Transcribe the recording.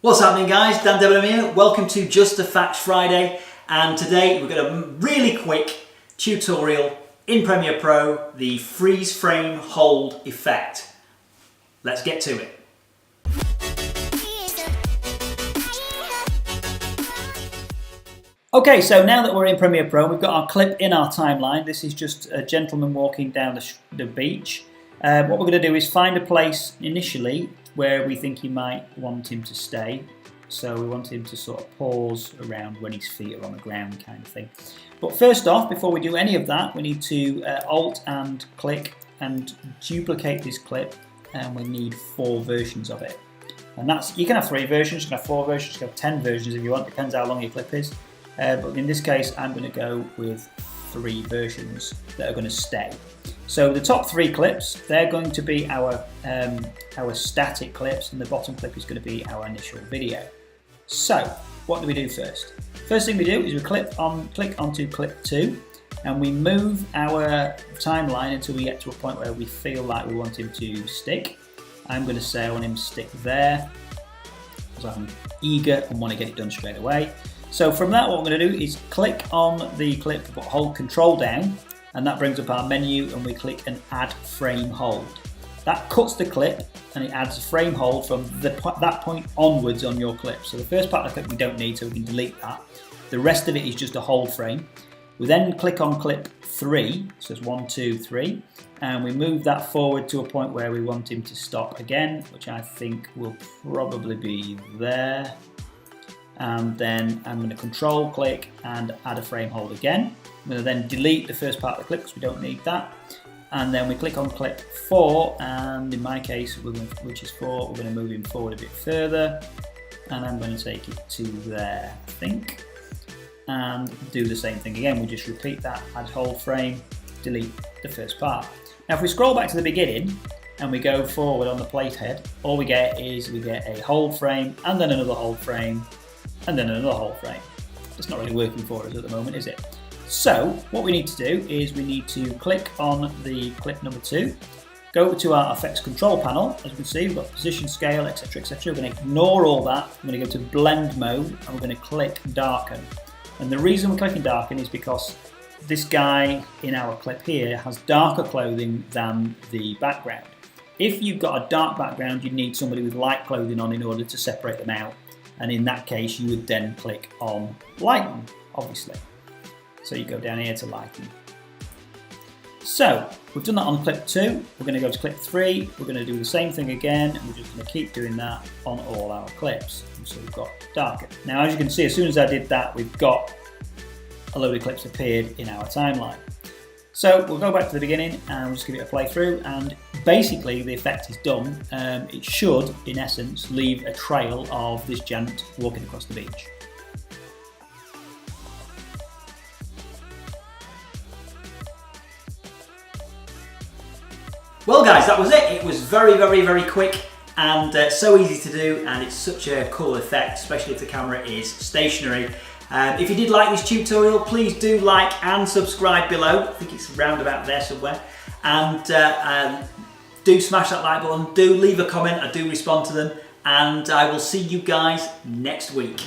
What's happening, guys? Dan Debenham here. Welcome to Just the Facts Friday, and today we've got a really quick tutorial in Premiere Pro, the freeze frame hold effect. Let's get to it. Okay, so now that we're in Premiere Pro, we've got our clip in our timeline. This is just a gentleman walking down the beach. What we're going to do is find a place initially where we think he might want him to stay. So we want him to sort of pause around when his feet are on the ground, kind of thing. But first off, before we do any of that, we need to Alt and click and duplicate this clip, and we need 4 versions of it. And that's, you can have 3 versions, you can have 4 versions, you can have 10 versions if you want, depends how long your clip is. But in this case, I'm going to go with 3 versions that are going to stay. So the top 3 clips, they're going to be our static clips, and the bottom clip is going to be our initial video. So what do we do first? First thing we do is we click onto clip 2, and we move our timeline until we get to a point where we feel like we want him to stick. I'm going to say I want him to stick there, because I'm eager and want to get it done straight away. So from that, what I'm going to do is click on the clip, but hold Control down, and that brings up our menu, and we click an Add Frame Hold. That cuts the clip, and it adds a frame hold from that point onwards on your clip. So the first part of the clip we don't need, so we can delete that. The rest of it is just a hold frame. We then click on clip 3, so it's 1, 2, 3, and we move that forward to a point where we want him to stop again, which I think will probably be there. And then I'm going to Control click and add a frame hold again. I'm going to then delete the first part of the clip because we don't need that. And then we click on clip 4, and in my case, which is 4, we're going to move him forward a bit further. And I'm going to take it to there, I think. And do the same thing again. We just repeat that, add hold frame, delete the first part. Now if we scroll back to the beginning and we go forward on the plate head, all we get is a hold frame, and then another hold frame, and then another hold frame. It's not really working for us at the moment, is it? So what we need to do is we need to click on the clip number 2, go to our effects control panel. As you can see, we've got position, scale, etc, etc. We're going to ignore all that. I'm going to go to blend mode, and we're going to click darken. And the reason we're clicking darken is because this guy in our clip here has darker clothing than the background. If you've got a dark background, you need somebody with light clothing on in order to separate them out. And in that case, you would then click on lighten, obviously. So you go down here to lighten. So we've done that on clip 2. We're going to go to clip 3. We're going to do the same thing again, and we're just going to keep doing that on all our clips. And so we've got darker. Now, as you can see, as soon as I did that, we've got a load of clips appeared in our timeline. So we'll go back to the beginning and we'll just give it a play through, and basically the effect is done. It should, in essence, leave a trail of this gent walking across the beach. Well guys, that was it. It was very, very, very quick and so easy to do, and it's such a cool effect, especially if the camera is stationary. If you did like this tutorial, please do like and subscribe below. I think it's round about there somewhere. And do smash that like button, do leave a comment, I do respond to them, and I will see you guys next week.